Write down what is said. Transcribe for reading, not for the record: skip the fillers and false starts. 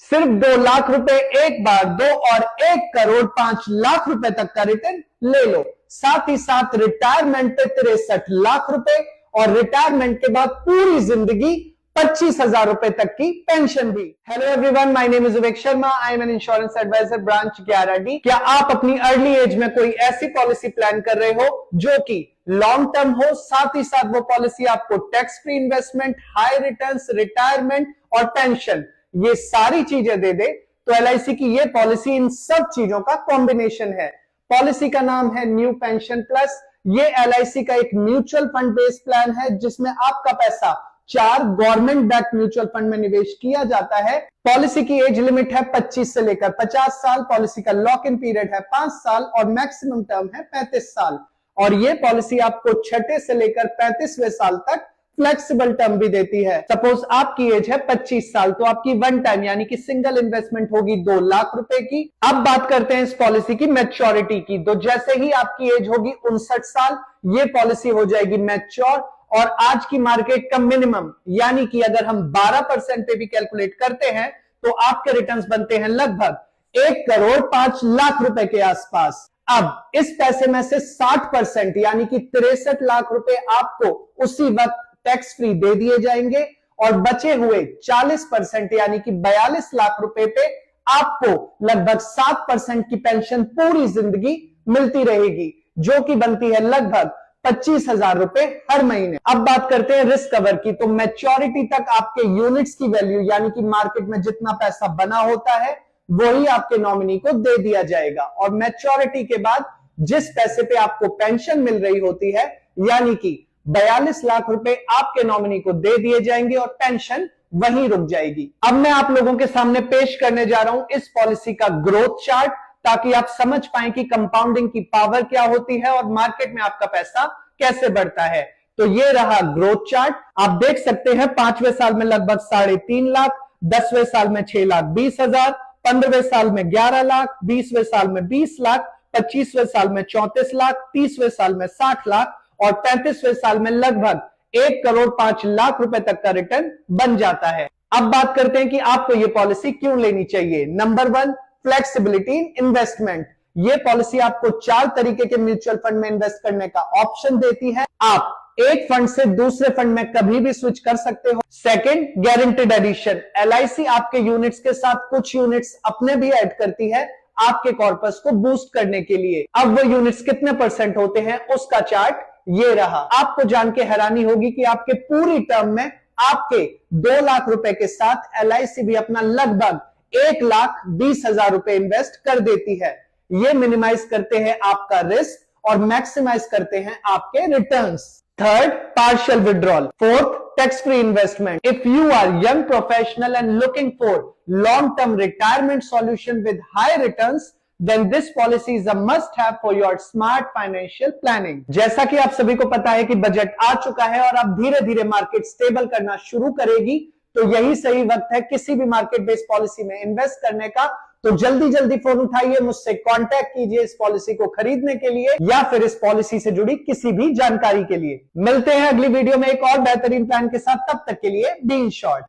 सिर्फ 2 लाख रुपए एक बार दो और 1 करोड़ 5 लाख रुपए तक का रिटर्न ले लो। साथ ही साथ रिटायरमेंट पे 63 लाख रुपए और रिटायरमेंट के बाद पूरी जिंदगी 25,000 रुपए तक की पेंशन भी। Hello everyone, my name is Vivek Sharma, I am an insurance advisor branch 11D। क्या आप अपनी अर्ली एज में कोई ऐसी पॉलिसी प्लान कर रहे हो जो कि लॉन्ग टर्म हो, साथ ही साथ वो पॉलिसी आपको tax free investment, high returns, retirement और पेंशन ये सारी चीजें दे दे? तो LIC की ये पॉलिसी इन सब चीजों का कॉम्बिनेशन है। पॉलिसी का नाम है न्यू पेंशन प्लस। ये LIC का एक म्यूचुअल फंड बेस्ड प्लान है जिसमें आपका पैसा 4 गवर्नमेंट बैक्ड म्यूचुअल फंड में निवेश किया जाता है। पॉलिसी की एज लिमिट है 25 से लेकर 50 साल। पॉलिसी का लॉक इन पीरियड है 5 साल और मैक्सिमम टर्म है 35 साल। और ये पॉलिसी आपको 6 से लेकर 35वें साल तक फ्लेक्सिबल टर्म भी देती है। सपोज आपकी एज है 25 साल तो आपकी वन टाइम यानी कि सिंगल इन्वेस्टमेंट होगी 2 लाख रुपए की। अब बात करते हैं इस पॉलिसी की मैच्योरिटी की। तो जैसे ही आपकी एज होगी 59 साल, ये पॉलिसी हो जाएगी मैच्योर। और आज की मार्केट का मिनिमम यानी कि अगर हम 12% पे भी कैलकुलेट करते हैं तो आपके रिटर्न्स बनते हैं लगभग 1 करोड़ 5 लाख रुपए के आसपास। अब इस पैसे में से 60% यानी कि 63 लाख रुपए आपको उसी वक्त टैक्स फ्री दे दिए जाएंगे और बचे हुए 40% यानी कि 42 लाख रुपए पे आपको लगभग 7% की पेंशन पूरी जिंदगी मिलती रहेगी, जो कि बनती है लगभग 25,000 रुपए हर महीने। अब बात करते हैं रिस्क कवर की। तो मैच्योरिटी तक आपके यूनिट्स की वैल्यू यानी कि मार्केट में जितना पैसा बना होता है वही आपके नॉमिनी को दे दिया जाएगा। और मैच्योरिटी के बाद जिस पैसे पे आपको पेंशन मिल रही होती है यानी कि 42 लाख रुपए आपके नॉमिनी को दे दिए जाएंगे और पेंशन वहीं रुक जाएगी। अब मैं आप लोगों के सामने पेश करने जा रहा हूं इस पॉलिसी का ग्रोथ चार्ट, ताकि आप समझ पाएं कि कंपाउंडिंग की पावर क्या होती है और मार्केट में आपका पैसा कैसे बढ़ता है। तो ये रहा ग्रोथ चार्ट। आप देख सकते हैं 5वें साल में लगभग 3.5 लाख, 10वें साल में 6,20,000, 15वें साल में 11 लाख, 20वें साल में 20 लाख, 25वें साल में 34 लाख, 30वें साल में 60 लाख और 35वें साल में लगभग 1 करोड़ 5 लाख रुपए तक का रिटर्न बन जाता है। अब बात करते हैं कि आपको यह पॉलिसी क्यों लेनी चाहिए। नंबर 1, फ्लेक्सिबिलिटी इन इन्वेस्टमेंट। ये पॉलिसी आपको 4 तरीके के म्यूचुअल फंड में इन्वेस्ट करने का ऑप्शन देती है। आप एक फंड से दूसरे फंड में कभी भी स्विच कर सकते हो। Second, guaranteed addition. LIC आपके यूनिट्स के साथ कुछ यूनिट्स अपने भी ऐड करती है आपके कॉर्पस को बूस्ट करने के लिए। अब वो यूनिट्स कितने % होते हैं उसका चार्ट ये रहा। आपको जान के हैरानी होगी कि आपके पूरी टर्म में आपके 2 लाख रुपए के साथ LIC भी अपना लगभग 1,20,000 रुपए इन्वेस्ट कर देती है। ये मिनिमाइज करते हैं आपका रिस्क और मैक्सिमाइज करते हैं आपके returns. Third, partial withdrawal. Fourth, tax free investment. If you are young professional and looking for long term retirement solution with high returns, then this policy is a must have for your smart financial planning। जैसा कि आप सभी को पता है कि budget आ चुका है और अब धीरे धीरे मार्केट स्टेबल करना शुरू करेगी, तो यही सही वक्त है किसी भी मार्केट बेस्ड पॉलिसी में इन्वेस्ट करने का। तो जल्दी जल्दी फोन उठाइए, मुझसे कांटेक्ट कीजिए इस पॉलिसी को खरीदने के लिए या फिर इस पॉलिसी से जुड़ी किसी भी जानकारी के लिए। मिलते हैं अगली वीडियो में एक और बेहतरीन प्लान के साथ। तब तक के लिए बी इन शॉर्ट।